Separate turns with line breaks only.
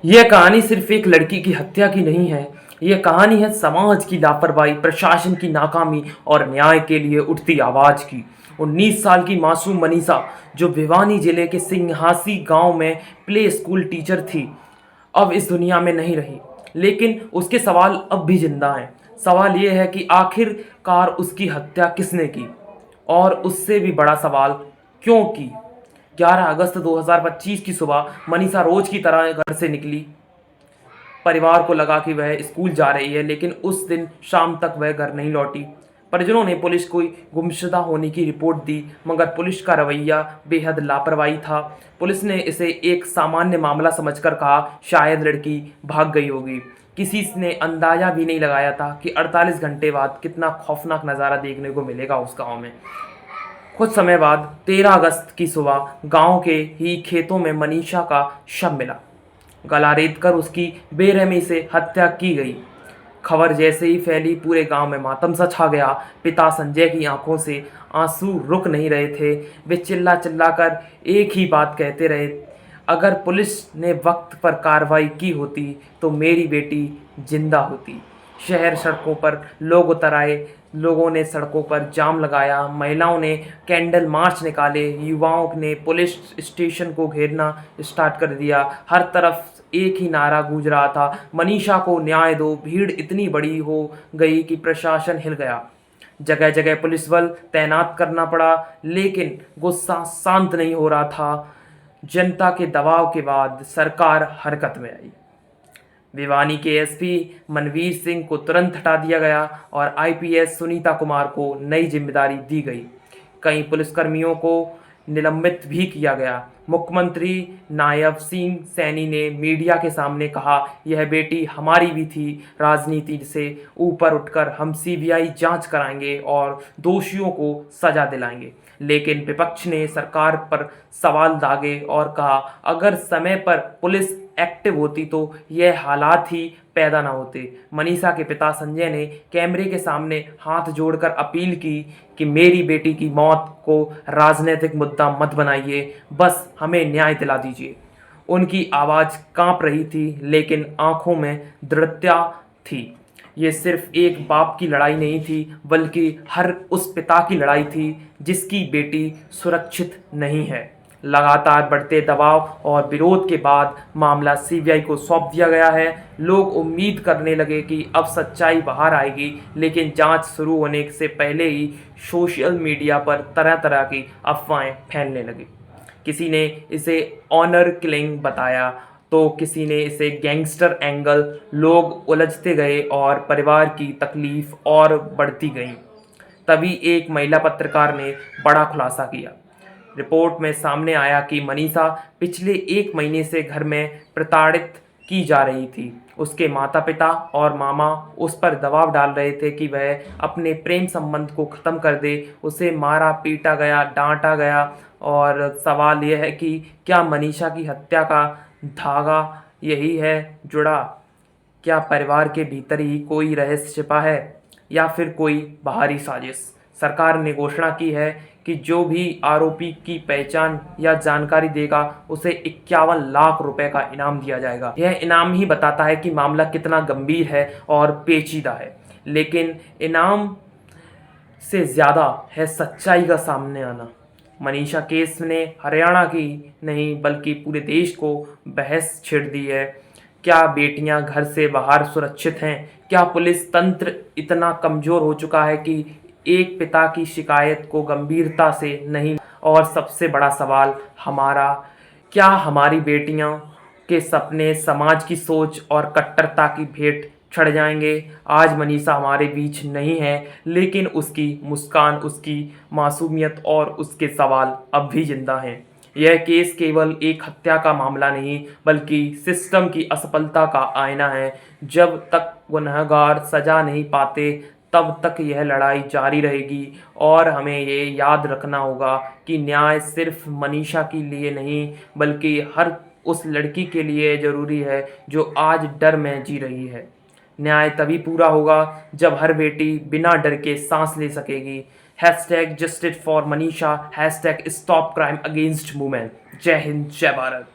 यह कहानी सिर्फ एक लड़की की हत्या की नहीं है। यह कहानी है समाज की लापरवाही, प्रशासन की नाकामी और न्याय के लिए उठती आवाज की। 19 साल की मासूम मनीषा, जो भिवानी जिले के सिंहासी गांव में प्ले स्कूल टीचर थी, अब इस दुनिया में नहीं रही। लेकिन उसके सवाल अब भी जिंदा हैं। सवाल यह है कि आखिरकार उसकी हत्या किसने की, और उससे भी बड़ा सवाल, क्यों की। 11 अगस्त 2025 की सुबह मनीषा रोज की तरह घर से निकली। परिवार को लगा कि वह स्कूल जा रही है, लेकिन उस दिन शाम तक वह घर नहीं लौटी। परिजनों ने पुलिस को गुमशुदा होने की रिपोर्ट दी, मगर पुलिस का रवैया बेहद लापरवाही था। पुलिस ने इसे एक सामान्य मामला समझकर कहा, शायद लड़की भाग गई होगी। किसी ने अंदाजा भी नहीं लगाया था कि 48 घंटे बाद कितना खौफनाक नज़ारा देखने को मिलेगा उस गांव में। कुछ समय बाद 13 अगस्त की सुबह गांव के ही खेतों में मनीषा का शव मिला। गला रेत कर उसकी बेरहमी से हत्या की गई। खबर जैसे ही फैली, पूरे गांव में मातम सा छा गया। पिता संजय की आंखों से आंसू रुक नहीं रहे थे। वे चिल्ला चिल्ला कर एक ही बात कहते रहे, अगर पुलिस ने वक्त पर कार्रवाई की होती तो मेरी बेटी जिंदा होती। शहर सड़कों पर लोग उतर आए। लोगों ने सड़कों पर जाम लगाया, महिलाओं ने कैंडल मार्च निकाले, युवाओं ने पुलिस स्टेशन को घेरना स्टार्ट कर दिया। हर तरफ एक ही नारा गूंज रहा था, मनीषा को न्याय दो। भीड़ इतनी बड़ी हो गई कि प्रशासन हिल गया। जगह जगह पुलिस बल तैनात करना पड़ा, लेकिन गुस्सा शांत नहीं हो रहा था। जनता के दबाव के बाद सरकार हरकत में आई। भिवानी के एसपी मनवीर सिंह को तुरंत हटा दिया गया और आईपीएस सुनीता कुमार को नई जिम्मेदारी दी गई। कई पुलिसकर्मियों को निलंबित भी किया गया। मुख्यमंत्री नायब सिंह सैनी ने मीडिया के सामने कहा, यह बेटी हमारी भी थी। राजनीति से ऊपर उठकर हम सीबीआई जांच कराएंगे और दोषियों को सजा दिलाएंगे। लेकिन विपक्ष ने सरकार पर सवाल दागे और कहा, अगर समय पर पुलिस एक्टिव होती तो यह हालात ही पैदा ना होते। मनीषा के पिता संजय ने कैमरे के सामने हाथ जोड़कर अपील की कि मेरी बेटी की मौत को राजनीतिक मुद्दा मत बनाइए, बस हमें न्याय दिला दीजिए। उनकी आवाज़ कांप रही थी, लेकिन आंखों में दृढ़ता थी। ये सिर्फ एक बाप की लड़ाई नहीं थी, बल्कि हर उस पिता की लड़ाई थी जिसकी बेटी सुरक्षित नहीं है। लगातार बढ़ते दबाव और विरोध के बाद मामला सीबीआई को सौंप दिया गया है। लोग उम्मीद करने लगे कि अब सच्चाई बाहर आएगी, लेकिन जांच शुरू होने से पहले ही सोशल मीडिया पर तरह तरह की अफवाहें फैलने लगी। किसी ने इसे ऑनर किलिंग बताया, तो किसी ने इसे गैंगस्टर एंगल। लोग उलझते गए और परिवार की तकलीफ और बढ़ती गई। तभी एक महिला पत्रकार ने बड़ा खुलासा किया। रिपोर्ट में सामने आया कि मनीषा पिछले 1 महीने से घर में प्रताड़ित की जा रही थी। उसके माता पिता और मामा उस पर दबाव डाल रहे थे कि वह अपने प्रेम संबंध को ख़त्म कर दे। उसे मारा पीटा गया, डांटा गया, और सवाल यह है कि क्या मनीषा की हत्या का धागा यही है जुड़ा? क्या परिवार के भीतर ही कोई रहस्य छिपा है, या फिर कोई बाहरी साजिश? सरकार ने घोषणा की है कि जो भी आरोपी की पहचान या जानकारी देगा, उसे 51 लाख रुपए का इनाम दिया जाएगा। यह इनाम ही बताता है कि मामला कितना गंभीर है और पेचीदा है। लेकिन इनाम से ज़्यादा है सच्चाई का सामने आना। मनीषा केस ने हरियाणा की नहीं, बल्कि पूरे देश को बहस छेड़ दी है। क्या बेटियां घर से बाहर सुरक्षित हैं? क्या पुलिस तंत्र इतना कमज़ोर हो चुका है कि एक पिता की शिकायत को गंभीरता से नहीं? और सबसे बड़ा सवाल हमारा, क्या हमारी बेटियों के सपने समाज की सोच और कट्टरता की भेंट चढ़ जाएंगे? आज मनीषा हमारे बीच नहीं है, लेकिन उसकी मुस्कान, उसकी मासूमियत और उसके सवाल अब भी जिंदा हैं। यह केस केवल एक हत्या का मामला नहीं, बल्कि सिस्टम की असफलता का आईना है। जब तक गुनहगार सजा नहीं पाते, तब तक यह लड़ाई जारी रहेगी। और हमें ये याद रखना होगा कि न्याय सिर्फ मनीषा के लिए नहीं, बल्कि हर उस लड़की के लिए ज़रूरी है जो आज डर में जी रही है। न्याय तभी पूरा होगा जब हर बेटी बिना डर के सांस ले सकेगी। #Justice for Manisha, #Stop Crime Against Women। जय हिंद, जय भारत।